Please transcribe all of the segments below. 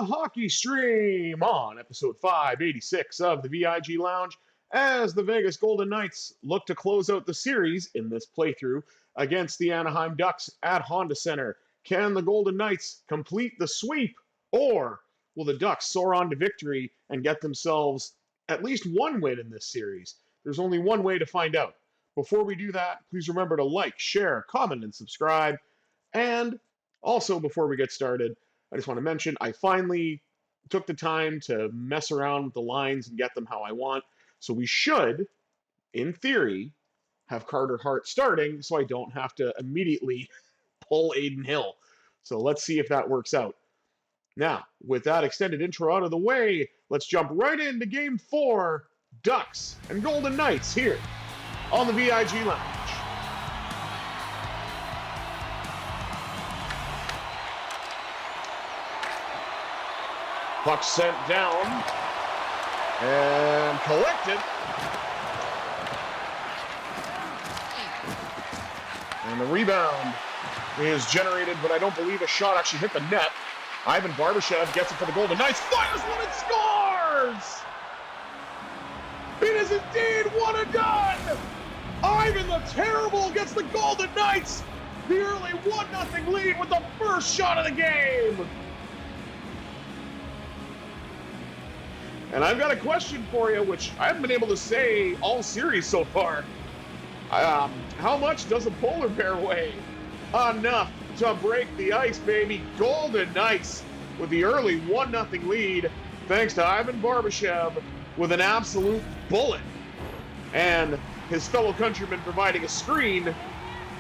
hockey stream on episode 586 of the VIG Lounge as the Vegas Golden Knights look to close out the series in this playthrough against the Anaheim Ducks at Honda Center. Can the Golden Knights complete the sweep, or will the Ducks soar on to victory and get themselves at least one win in this series? There's only one way to find out. Before we do that, please remember to like, share, comment, and subscribe. And also, before we get started, I just want to mention I finally took the time to mess around with the lines and get them how I want. So we should, in theory, have Carter Hart starting so I don't have to immediately pull Aiden Hill. So let's see if that works out. Now, with that extended intro out of the way, let's jump right into Game 4, Ducks and Golden Knights here on the VIG Lounge. Puck sent down and collected. And the rebound is generated, but I don't believe a shot actually hit the net. Ivan Barbashev gets it for the Golden Knights, fires one and scores! It is indeed one and done! Ivan the Terrible gets the Golden Knights the early 1-0 lead with the first shot of the game! And I've got a question for you, which I haven't been able to say all series so far. How much does a polar bear weigh? Enough to break the ice, baby. Golden Knights with the early 1-0 lead, thanks to Ivan Barbashev with an absolute bullet. And his fellow countrymen providing a screen,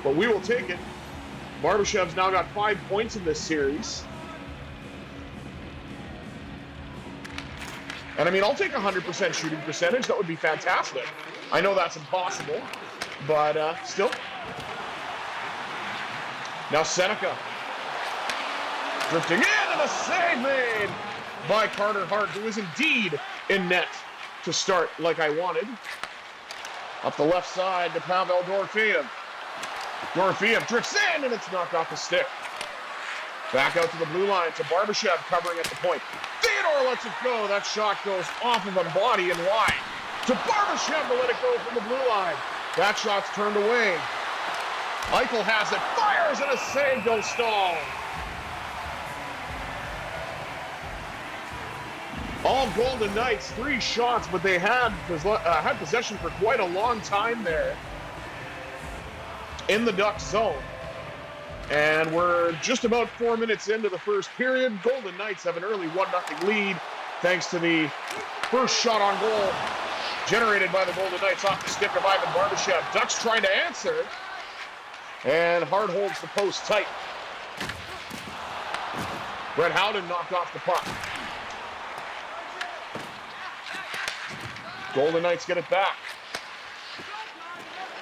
but we will take it. Barbashev's now got 5 points in this series. And I mean, I'll take 100% shooting percentage. That would be fantastic. I know that's impossible, but still. Now Seneca drifting in, and a save made by Carter Hart, who is indeed in net to start like I wanted. Up the left side to Pavel Dorofeev. Dorofeev drifts in, and it's knocked off the stick. Back out to the blue line to Barbashev covering at the point. Theodore lets it go. That shot goes off of a body and wide. To Barbashev to let it go from the blue line. That shot's turned away. Eichel has it, fires, and a save goes Stahl. All Golden Knights, 3 shots, but they had possession for quite a long time there in the Ducks zone. And we're just about 4 minutes into the first period. Golden Knights have an early 1-0 lead thanks to the first shot on goal generated by the Golden Knights off the stick of Ivan Barbashev. Ducks trying to answer, and Hart holds the post tight. Brett Howden knocked off the puck. Golden Knights get it back.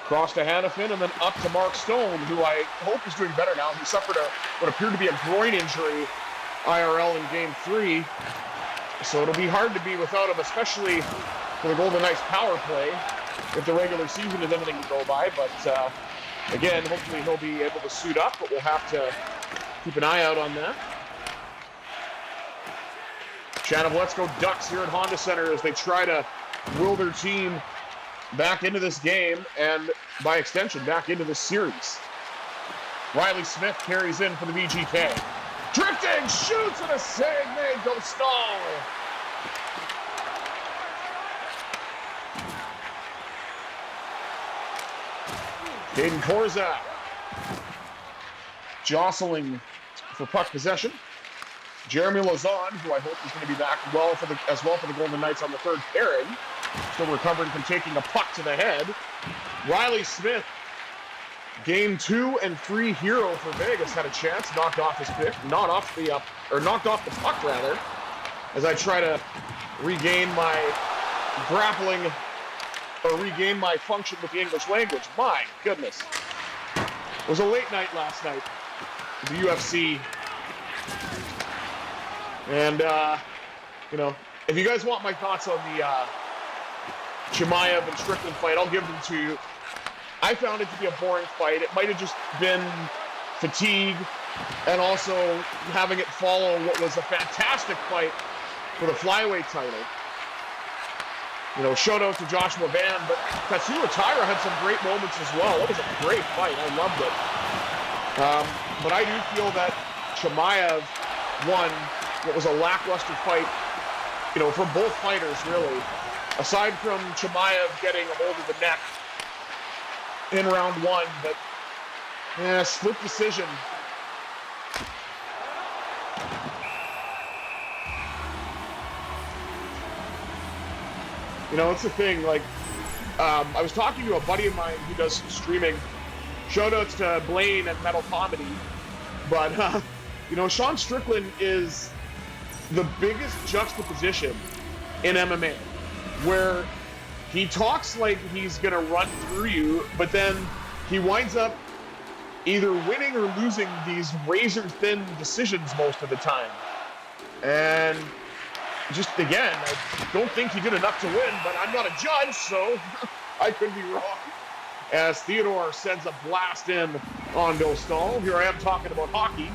Cross to Hanifin, and then up to Mark Stone, who I hope is doing better now. He suffered what appeared to be a groin injury IRL in Game 3. So it'll be hard to be without him, especially for the Golden Knights power play, if the regular season is anything to go by. But again, hopefully he'll be able to suit up, but we'll have to keep an eye out on that. Shannon, let's go Ducks here at Honda Center as they try to will their team back into this game, and by extension, back into this series. Riley Smith carries in for the VGK. Drifting, shoots, and a save made, goes Stahl. Caden Korzak jostling for puck possession. Jeremy Lauzon, who I hope is going to be back as well for the Golden Knights on the third pairing. Still recovering from taking a puck to the head. Riley Smith, Game 2 and 3 hero for Vegas, had a chance, knocked off his pick, knocked off the puck rather, as I try to regain my grappling or regain my function with the English language. My goodness, it was a late night last night, the UFC, and if you guys want my thoughts on the Chimaev and Strickland fight, I'll give them to you. I found it to be a boring fight. It might have just been fatigue and also having it follow what was a fantastic fight for the flyweight title. You know, shout out to Joshua Van, but Katsura Taira had some great moments as well. It was a great fight. I loved it. But I do feel that Chimaev won what was a lackluster fight, you know, from both fighters, really. Aside from Chimaev getting a hold of the neck in round one, but split decision. You know, it's the thing, like, I was talking to a buddy of mine who does streaming. Shoutouts to Blaine and Metal Comedy. But, you know, Sean Strickland is the biggest juxtaposition in MMA, where he talks like he's going to run through you, but then he winds up either winning or losing these razor-thin decisions most of the time. And just, again, I don't think he did enough to win, but I'm not a judge, so I could be wrong. As Theodore sends a blast in on Dostal. Here I am talking about hockey.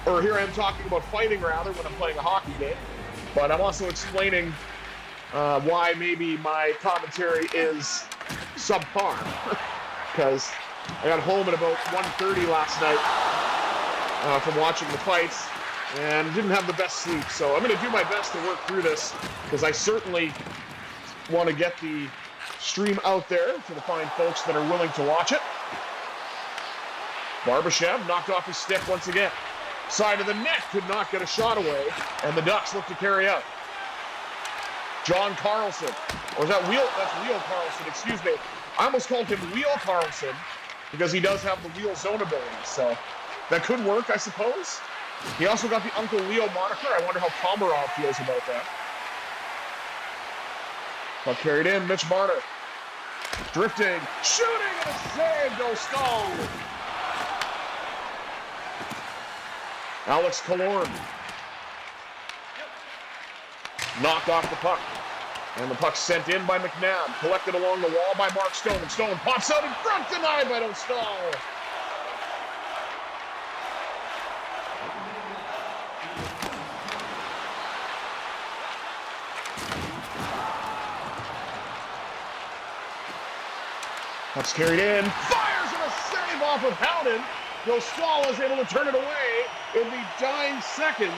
Or here I am talking about fighting, rather, when I'm playing a hockey game. But I'm also explaining why maybe my commentary is subpar. Because I got home at about 1:30 last night from watching the fights and didn't have the best sleep. So I'm going to do my best to work through this, because I certainly want to get the stream out there for the fine folks that are willing to watch it. Barbashev knocked off his stick once again. Side of the net, could not get a shot away, and the Ducks look to carry out. John Carlson, or is that Wheel? That's Wheel Carlson, excuse me. I almost called him Wheel Carlson because he does have the wheel zone ability, so that could work, I suppose. He also got the Uncle Leo moniker. I wonder how Komarov feels about that. Puck carried in, Mitch Marner. Drifting, shooting, and a save, Dostal. Alex Killorn knocked off the puck. And the puck sent in by McNabb. Collected along the wall by Mark Stone. Stone pops out in front, denied by Dostal. Puck's carried in, fires and a save off of Howden. Dostal is able to turn it away in the dying seconds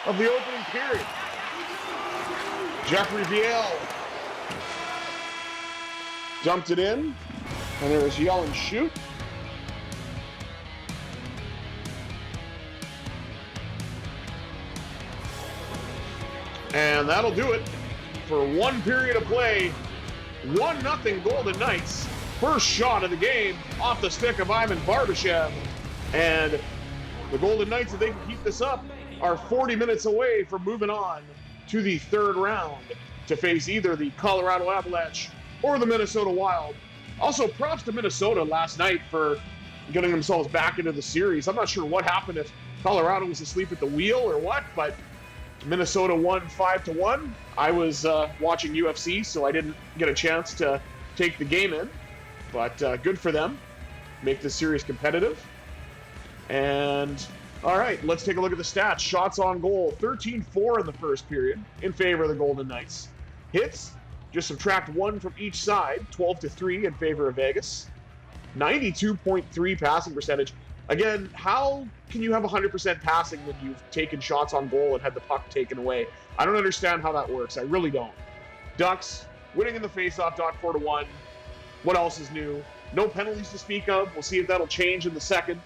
of the opening period. Jeffrey Viel dumped it in, and there was yell and shoot. And that'll do it for one period of play. 1-0 Golden Knights. First shot of the game off the stick of Ivan Barbashev. And the Golden Knights, if they can keep this up, are 40 minutes away from moving on to the third round to face either the Colorado Avalanche or the Minnesota Wild. Also, props to Minnesota last night for getting themselves back into the series. I'm not sure what happened, if Colorado was asleep at the wheel or what, but Minnesota won 5-1. I was watching UFC, so I didn't get a chance to take the game in. But good for them. Make this series competitive. And, all right, let's take a look at the stats. Shots on goal, 13-4 in the first period in favor of the Golden Knights. Hits, just subtract 1 from each side, 12-3 in favor of Vegas. 92.3 passing percentage. Again, how can you have 100% passing when you've taken shots on goal and had the puck taken away? I don't understand how that works. I really don't. Ducks winning in the faceoff, 4-1. What else is new? No penalties to speak of. We'll see if that'll change in the second.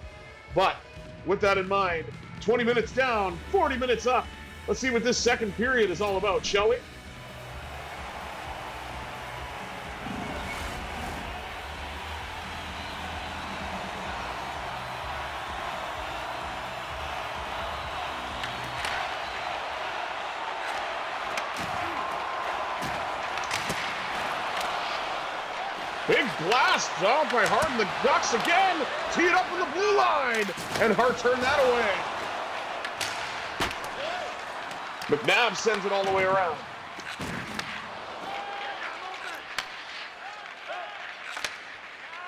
But with that in mind, 20 minutes down, 40 minutes up. Let's see what this second period is all about, shall we? Big blast off by Hart, and the Ducks again tee it up from the blue line, and Hart turned that away. McNabb sends it all the way around.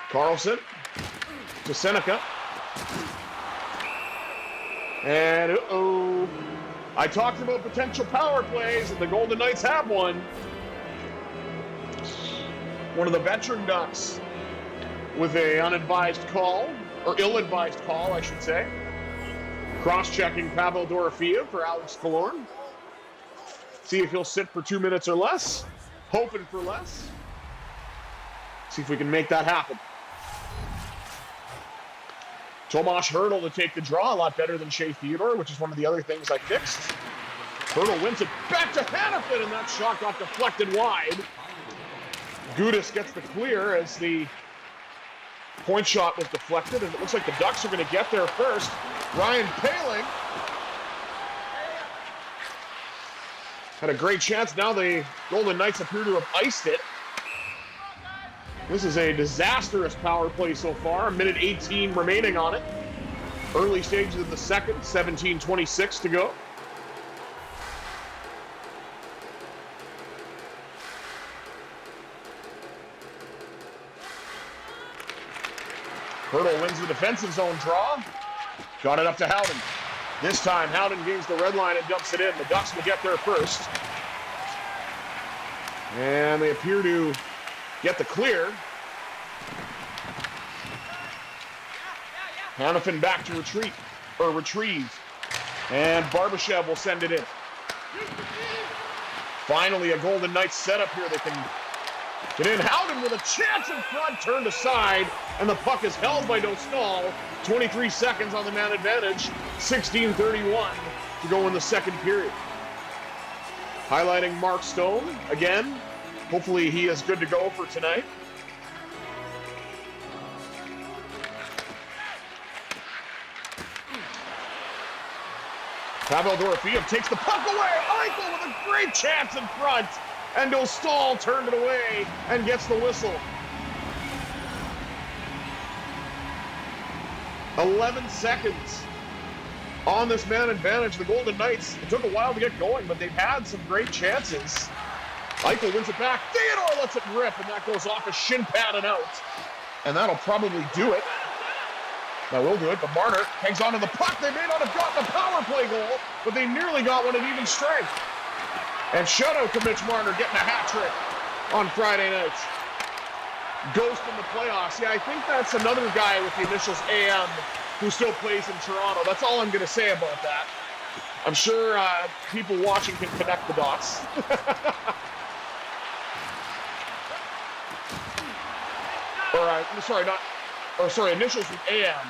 Carlson to Seneca. And uh-oh. I talked about potential power plays, and the Golden Knights have one. One of the veteran Ducks with a unadvised call, or ill-advised call, I should say. Cross-checking Pavel Dorofeev for Alex Killorn. See if he'll sit for 2 minutes or less. Hoping for less. See if we can make that happen. Tomas Hertl to take the draw, a lot better than Shea Theodore, which is one of the other things I fixed. Hertl wins it back to Hanifin, and that shot got deflected wide. Gudas gets the clear as the point shot was deflected, and it looks like the Ducks are going to get there first. Ryan Poehling had a great chance. Now the Golden Knights appear to have iced it. This is a disastrous power play so far. 1:18 remaining on it. Early stages of the second, 17:26 to go. Hertl wins the defensive zone draw. Got it up to Howden. This time, Howden gains the red line and dumps it in. The Ducks will get there first. And they appear to get the clear. Hanifin back to retrieve. And Barbashev will send it in. Finally, a Golden Knights setup here. They can get in. Howden with a chance in front, turned aside, and the puck is held by Dostal. 23 seconds on the man advantage. 16:31 to go in the second period. Highlighting Mark Stone again. Hopefully he is good to go for tonight. Pavel Dorofeev takes the puck away. Eichel with a great chance in front. And Dostal turned it away and gets the whistle. 11 seconds on this man advantage. The Golden Knights, it took a while to get going, but they've had some great chances. Eichel wins it back. Theodore lets it rip, and that goes off a shin pad and out. And that'll probably do it. That will do it, but Marner hangs on to the puck. They may not have gotten a power play goal, but they nearly got one at even strength. And shutout to Mitch Marner getting a hat trick on Friday nights. Ghost in the playoffs. Yeah, I think that's another guy with the initials AM who still plays in Toronto. That's all I'm going to say about that. I'm sure people watching can connect the dots. Initials with AM,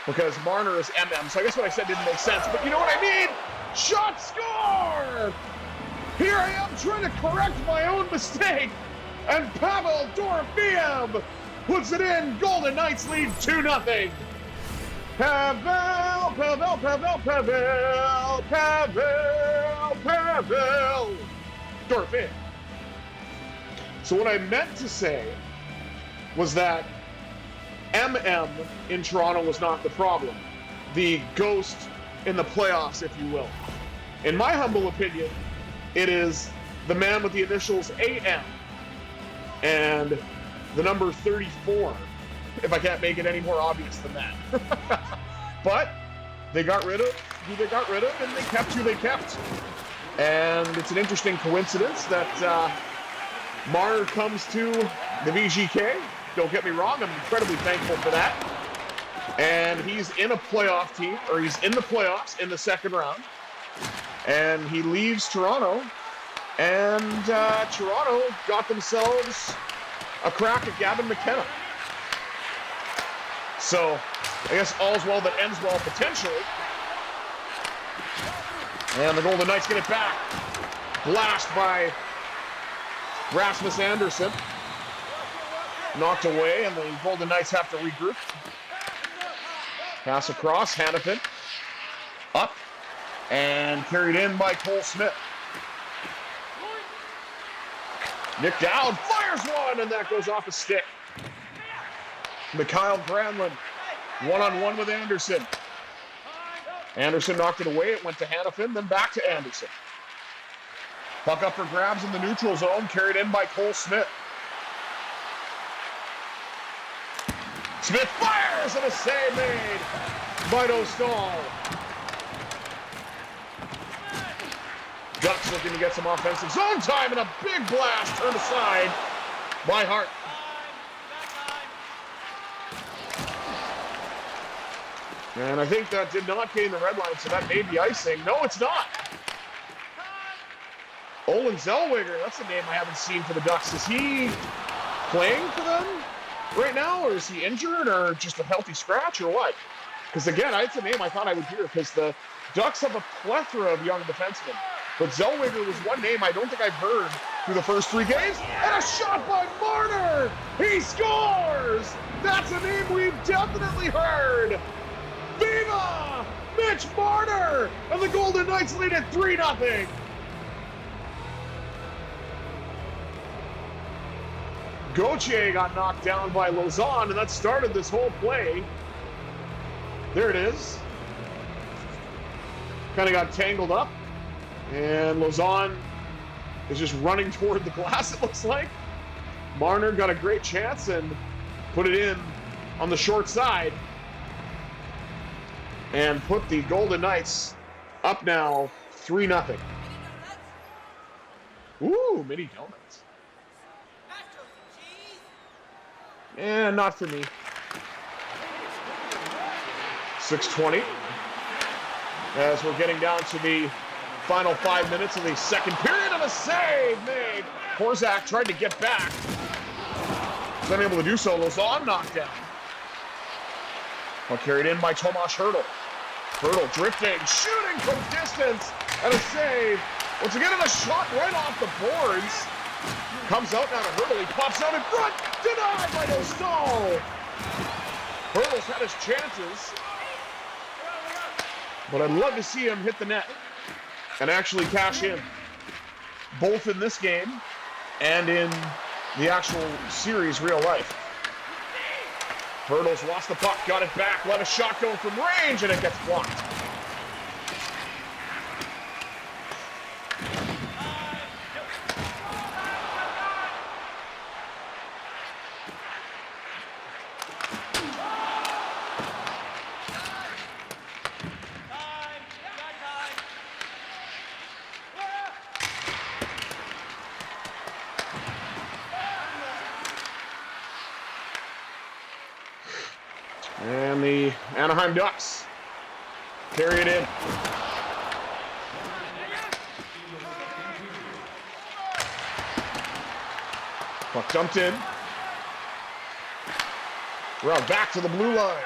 because Marner is MM. So I guess what I said didn't make sense, but you know what I mean? Shot score! Here I am trying to correct my own mistake, and Pavel Dorofeev puts it in. Golden Knights lead 2-0. Pavel Dorofeev. So what I meant to say was that MM in Toronto was not the problem. The ghost in the playoffs, if you will. In my humble opinion, it is the man with the initials AM and the number 34, if I can't make it any more obvious than that. But they got rid of who they got rid of, and they kept who they kept. And it's an interesting coincidence that Marner comes to the VGK. Don't get me wrong, I'm incredibly thankful for that. And he's in a playoff team, or he's in the playoffs in the second round. And he leaves Toronto, and Toronto got themselves a crack at Gavin McKenna. So, I guess all's well that ends well, potentially. And the Golden Knights get it back. Blast by Rasmus Andersson. Knocked away, and the Golden Knights have to regroup. Pass across, Hanifin. Up, and carried in by Cole Smith. Nick Dowd fires one, and that goes off a stick. Mikhail Granlund, one-on-one with Anderson. Anderson knocked it away. It went to Hanifin, then back to Anderson. Puck up for grabs in the neutral zone, carried in by Cole Smith. Smith fires, and a save made by Dostal. Ducks looking to get some offensive zone time, and a big blast turned aside by Hart. And I think that did not gain the red line, so that may be icing. No, it's not. Olin Zellweger, that's a name I haven't seen for the Ducks. Is he playing for them right now, or is he injured, or just a healthy scratch, or what? Because again, it's a name I thought I would hear, because the Ducks have a plethora of young defensemen. But Zellweger was one name I don't think I've heard through the first 3 games. And a shot by Marner! He scores! That's a name we've definitely heard! Viva! Mitch Marner! And the Golden Knights lead it 3-0. Gauthier got knocked down by Lauzon, and that started this whole play. There it is. Kind of got tangled up. And Lauzon is just running toward the glass, it looks like. Marner got a great chance and put it in on the short side. And put the Golden Knights up now 3-0. Ooh, mini donuts. And not for me. 6:20. As we're getting down to the final 5 minutes of the second period, and a save made. Korczak tried to get back. Was unable to do so. Lauzon knocked down. Puck carried in by Tomas Hertl. Hertl drifting, shooting from distance, and a save. Once again, and a shot right off the boards. Comes out now to Hertl. He pops out in front. Denied by Dostal. Hertl's had his chances. But I'd love to see him hit the net and actually cash in, both in this game and in the actual series real life. Hertl's lost the puck, got it back, let a shot go from range, and it gets blocked. And the Anaheim Ducks carry it in. Puck dumped in. We're out back to the blue line.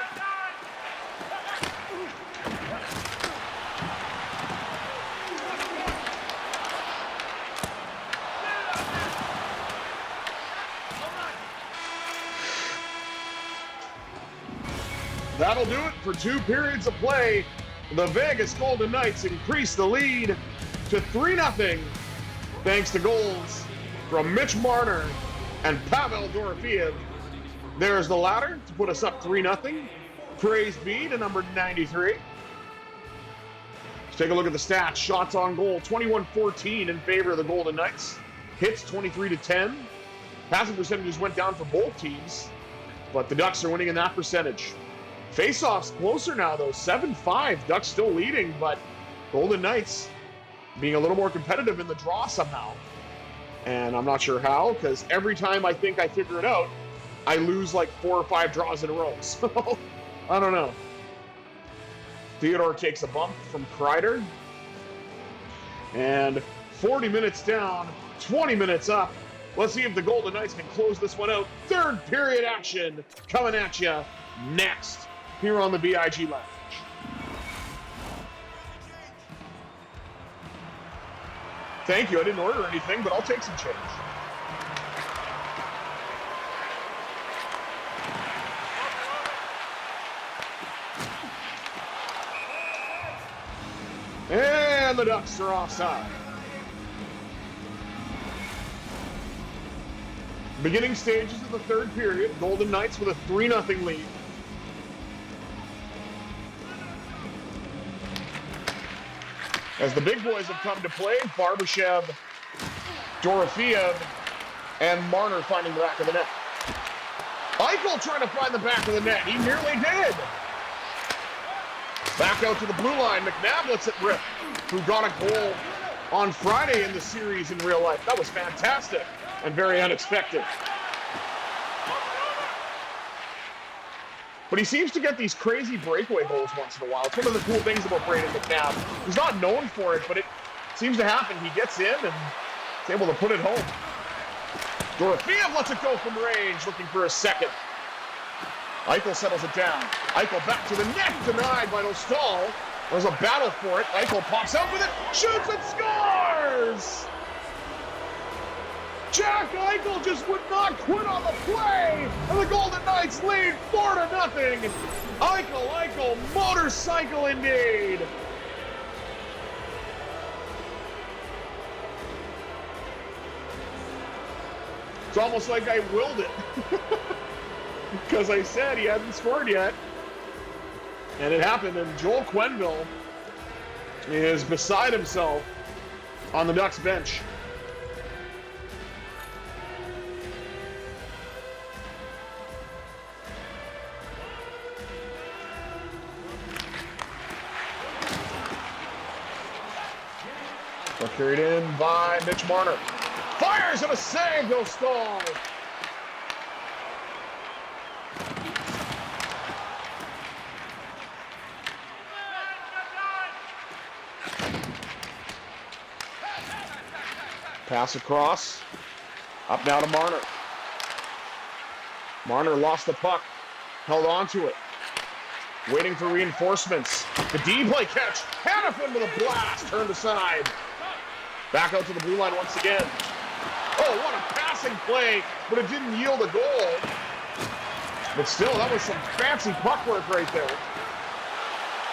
That'll do it for 2 periods of play. The Vegas Golden Knights increase the lead to 3-0 thanks to goals from Mitch Marner and Pavel Dorofeev. There's the ladder to put us up 3-0. Praise be to number 93. Let's take a look at the stats. Shots on goal, 21-14 in favor of the Golden Knights. Hits, 23-10. Passing percentages went down for both teams, but the Ducks are winning in that percentage. Face-offs closer now, though. 7-5. Ducks still leading, but Golden Knights being a little more competitive in the draw somehow. And I'm not sure how, because every time I think I figure it out, I lose like 4 or 5 draws in a row. So, I don't know. Theodore takes a bump from Kreider. And 40 minutes down, 20 minutes up. Let's see if the Golden Knights can close this one out. Third period action coming at you next here on the VIG Lounge. Thank you. I didn't order anything, but I'll take some change. And the Ducks are offside. Beginning stages of the third period, Golden Knights with a 3-0 lead. As the big boys have come to play, Barbashev, Dorofeev, and Marner finding the back of the net. Eichel trying to find the back of the net. He nearly did. Back out to the blue line. McNabb lets it rip, who got a goal on Friday in the series in real life. That was fantastic and very unexpected. But he seems to get these crazy breakaway goals once in a while. It's one of the cool things about Brayden McNabb. He's not known for it, but it seems to happen. He gets in and is able to put it home. Dorofeev lets it go from range, looking for a second. Eichel settles it down. Eichel back to the net, denied by Dostal. There's a battle for it. Eichel pops out with it, shoots and scores! Jack Eichel just would not quit on the play, and the Golden Knights lead 4-0. Eichel, motorcycle indeed. It's almost like I willed it, because I said he hadn't scored yet, and it happened, and Joel Quenneville is beside himself on the Ducks bench. Carried in by Mitch Marner. Fires and a save, Dostal. Pass across. Up now to Marner. Marner lost the puck. Held on to it. Waiting for reinforcements. The D-play catch. Hanifin with a blast. Turned aside. Back out to the blue line once again. Oh, what a passing play, but it didn't yield a goal. But still, that was some fancy puck work right there.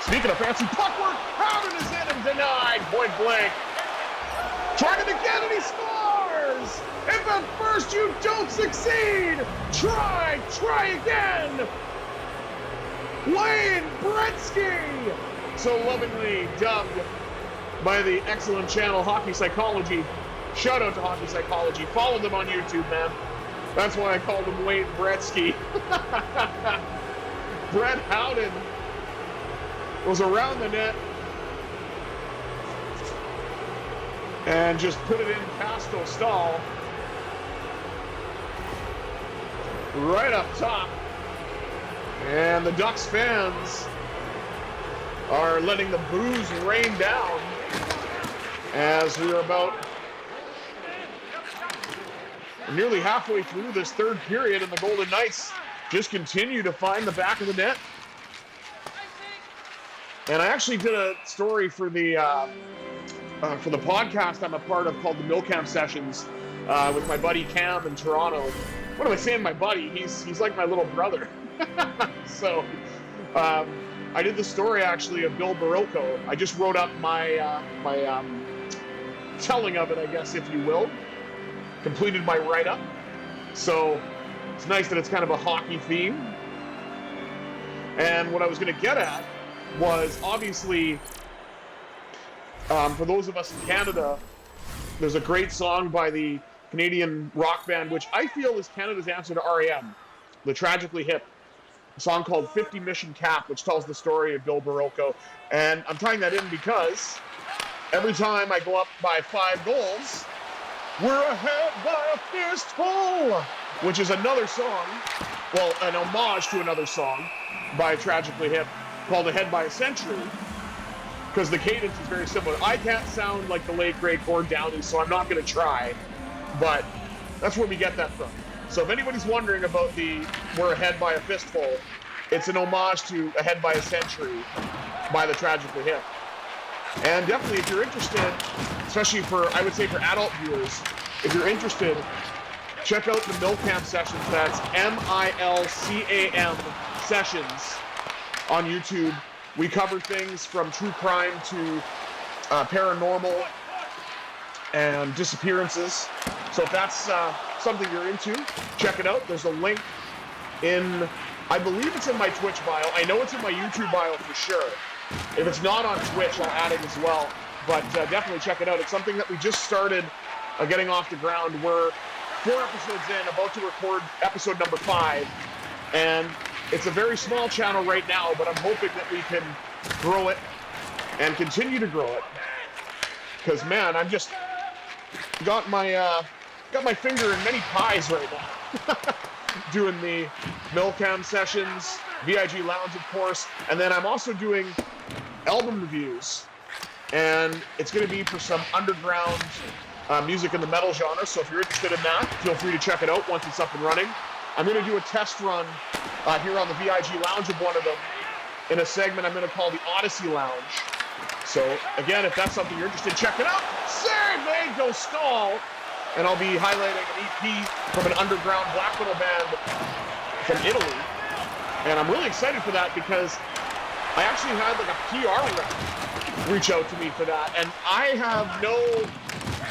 Speaking of fancy puck work, Howden is in and denied, point blank. Trying it again, and he scores! If at first you don't succeed, try again! Wayne Gretzky! So lovingly dubbed by the excellent channel Hockey Psychology. Shout out to Hockey Psychology. Follow them on YouTube, man. That's why I called him Wayne Gretzky. Brett Howden was around the net and just put it in past Dostal. Right up top. And the Ducks fans are letting the boos rain down as we are about nearly halfway through this third period, and the Golden Knights just continue to find the back of the net. And I actually did a story for the podcast I'm a part of called the Millcamp Sessions with my buddy Cam in Toronto. What am I saying, my buddy? He's like my little brother. So I did the story actually of Bill Barocco. I just wrote up my telling of it, I guess, if you will. Completed my write-up. So it's nice that it's kind of a hockey theme. And what I was going to get at was, obviously, for those of us in Canada, there's a great song by the Canadian rock band, which I feel is Canada's answer to R.E.M., the Tragically Hip. A song called 50 Mission Cap, which tells the story of Bill Barocco. And I'm tying that in because every time I go up by 5 goals, we're ahead by a fistful, which is another song, well, an homage to another song by Tragically Hip called Ahead by a Century, because the cadence is very similar. I can't sound like the late, great Gord Downie, so I'm not going to try, but that's where we get that from. So if anybody's wondering about the We're Ahead by a Fistful, it's an homage to Ahead by a Century by the Tragically Hip. And definitely, if you're interested, especially for, I would say for adult viewers, if you're interested, check out the Millcamp Sessions. That's MILCAM Sessions on YouTube. We cover things from true crime to paranormal and disappearances. So if that's something you're into, check it out. There's a link in, I believe it's in my Twitch bio. I know it's in my YouTube bio for sure. If it's not on Twitch, I'll add it as well. But definitely check it out. It's something that we just started getting off the ground. We're 4 episodes in, about to record episode number 5. And it's a very small channel right now, but I'm hoping that we can grow it and continue to grow it. Because, man, I'm just got my finger in many pies right now. Doing the Milcam sessions, VIG Lounge, of course, and then I'm also doing album reviews. And it's going to be for some underground music in the metal genre, so if you're interested in that, feel free to check it out once it's up and running. I'm going to do a test run here on the VIG Lounge of one of them in a segment I'm going to call the Odyssey Lounge. So, again, if that's something you're interested in, check it out. Save made go stall. And I'll be highlighting an EP from an underground black metal band from Italy. And I'm really excited for that because I actually had like a PR rep reach out to me for that. And I have no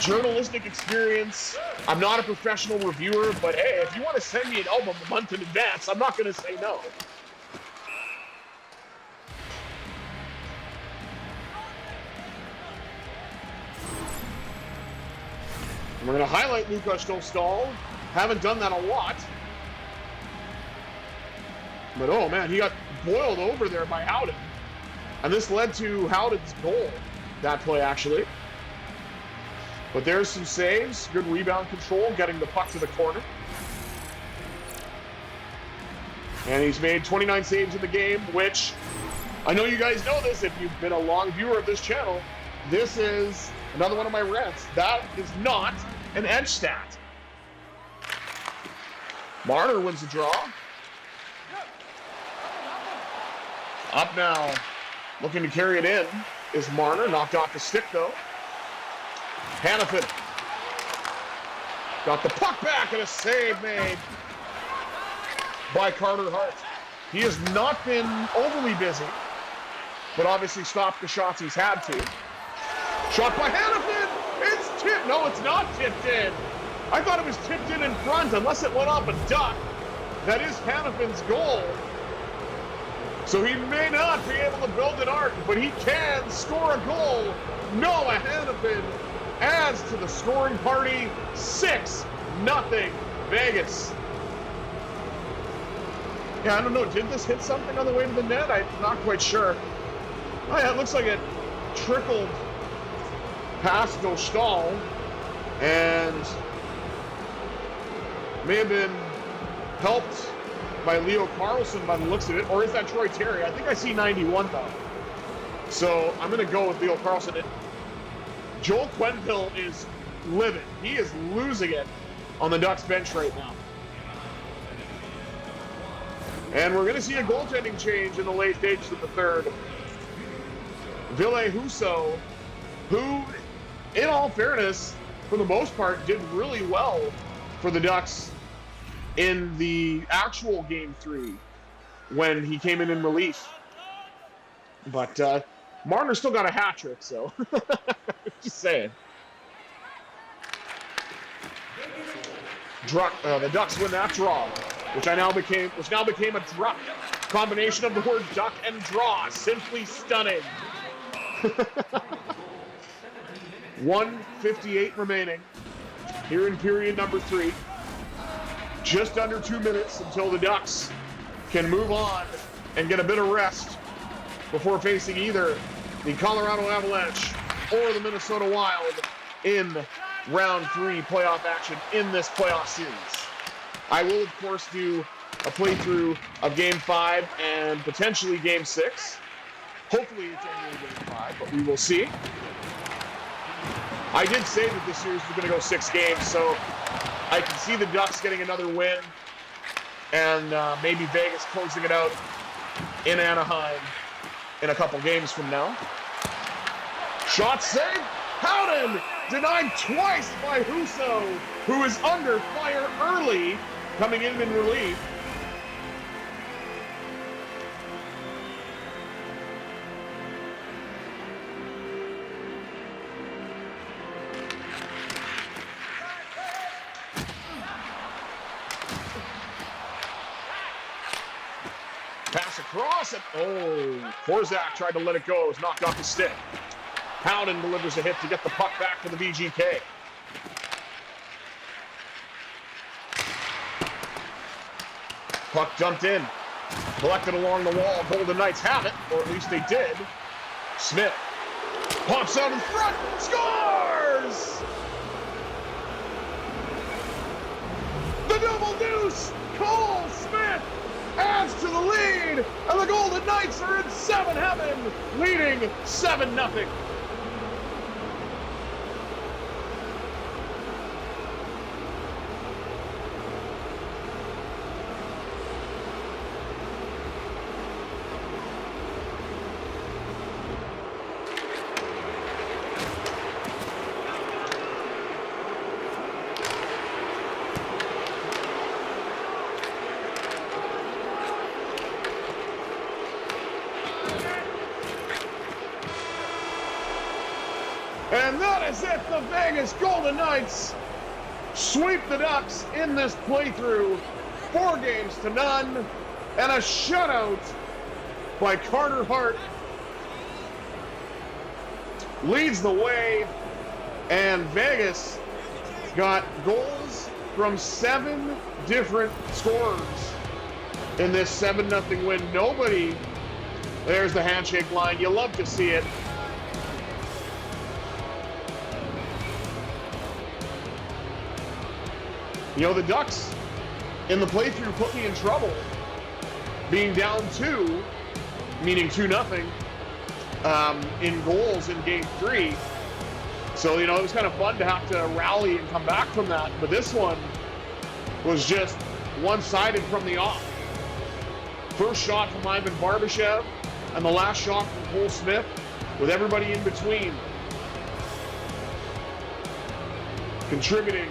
journalistic experience. I'm not a professional reviewer, but hey, if you want to send me an album a month in advance, I'm not going to say no. We're going to highlight Lukas Dostal. Haven't done that a lot. But oh man, he got boiled over there by Howden. And this led to Howden's goal, that play actually. But there's some saves, good rebound control, getting the puck to the corner. And he's made 29 saves in the game, which, I know you guys know this if you've been a long viewer of this channel, this is another one of my rants. That is not an edge stat. Marner wins the draw. Up now, looking to carry it in, is Marner. Knocked off the stick, though. Hanifin got the puck back and a save made by Carter Hart. He has not been overly busy, but obviously stopped the shots he's had to. Shot by Hanifin! It's tipped! No, it's not tipped in! I thought it was tipped in front, unless it went off a duck. That is Hanifin's goal. So he may not be able to build an arc, but he can score a goal. Noah Hanifin adds to the scoring party. 6-0 Vegas. Yeah, I don't know. Did this hit something on the way to the net? I'm not quite sure. Oh, yeah, it looks like it trickled past Dostal and may have been helped by Leo Carlson by the looks of it. Or is that Troy Terry? I think I see 91 though. So I'm going to go with Leo Carlson. Joel Quenneville is livid. He is losing it on the Ducks bench right now. And we're going to see a goaltending change in the late stages of the third. Ville Husso, who, in all fairness, for the most part, did really well for the Ducks in the actual Game 3 when he came in relief. But Marner still got a hat trick, so just saying. The Ducks win that draw, which now became a drop. Combination of the word duck and draw, simply stunning. 1:58 remaining here in period number 3. Just under 2 minutes until the Ducks can move on and get a bit of rest before facing either the Colorado Avalanche or the Minnesota Wild in round 3 playoff action in this playoff series. I will, of course, do a playthrough of Game 5 and potentially Game 6. Hopefully it's only Game 5, but we will see. I did say that this series was going to go 6 games, so I can see the Ducks getting another win and maybe Vegas closing it out in Anaheim in a couple games from now. Shot saved. Howden denied twice by Husso, who is under fire early, coming in relief. Pass across, and Horzak tried to let it go. It was knocked off the stick. Howden delivers a hit to get the puck back to the VGK. Puck dumped in. Collected along the wall. Golden Knights have it, or at least they did. Smith Pops out in front, scores! The double deuce! Cole Smith adds to the lead, and the Golden Knights are in 7 heaven, leading 7-0. And that is it. The Vegas Golden Knights sweep the Ducks in this playthrough, 4-0, and a shutout by Carter Hart leads the way, and Vegas got goals from 7 different scorers in this 7-0 win. Nobody, there's the handshake line. You love to see it. You know, the Ducks in the playthrough put me in trouble, being down 2, meaning 2-0, in goals in Game 3. So, you know, it was kind of fun to have to rally and come back from that. But this one was just one-sided from the off. First shot from Ivan Barbashev, and the last shot from Cole Smith, with everybody in between contributing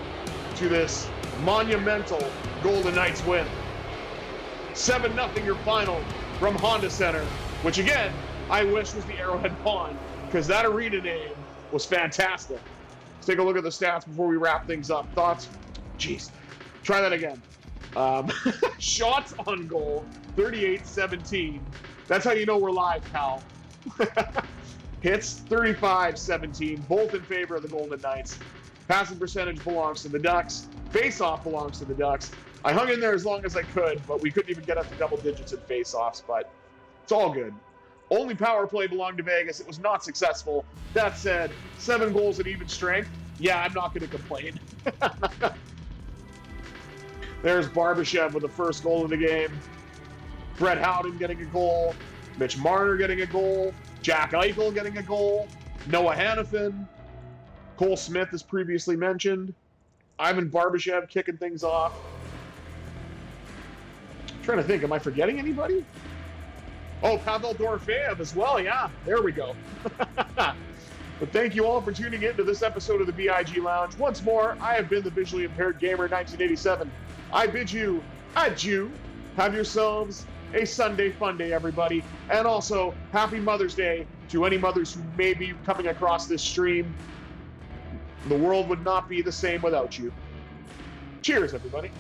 to this monumental Golden Knights win. 7-0 your final from Honda Center, which again, I wish was the Arrowhead Pond, because that arena name was fantastic. Let's take a look at the stats before we wrap things up. Thoughts? Jeez. Try that again. Shots on goal, 38-17. That's how you know we're live, pal. Hits, 35-17, both in favor of the Golden Knights. Passing percentage belongs to the Ducks. Face-off belongs to the Ducks. I hung in there as long as I could, but we couldn't even get up to double digits in face-offs, but it's all good. Only power play belonged to Vegas. It was not successful. That said, 7 goals at even strength. Yeah, I'm not going to complain. There's Barbashev with the first goal of the game. Brett Howden getting a goal. Mitch Marner getting a goal. Jack Eichel getting a goal. Noah Hannafin. Cole Smith, as previously mentioned. Ivan Barbashev kicking things off. I'm trying to think, am I forgetting anybody? Oh, Pavel Dorofeyev as well. Yeah, there we go. But thank you all for tuning in to this episode of the VIG Lounge. Once more, I have been the visually impaired gamer 1987. I bid you adieu. Have yourselves a Sunday fun day, everybody. And also, happy Mother's Day to any mothers who may be coming across this stream. The world would not be the same without you. Cheers, everybody.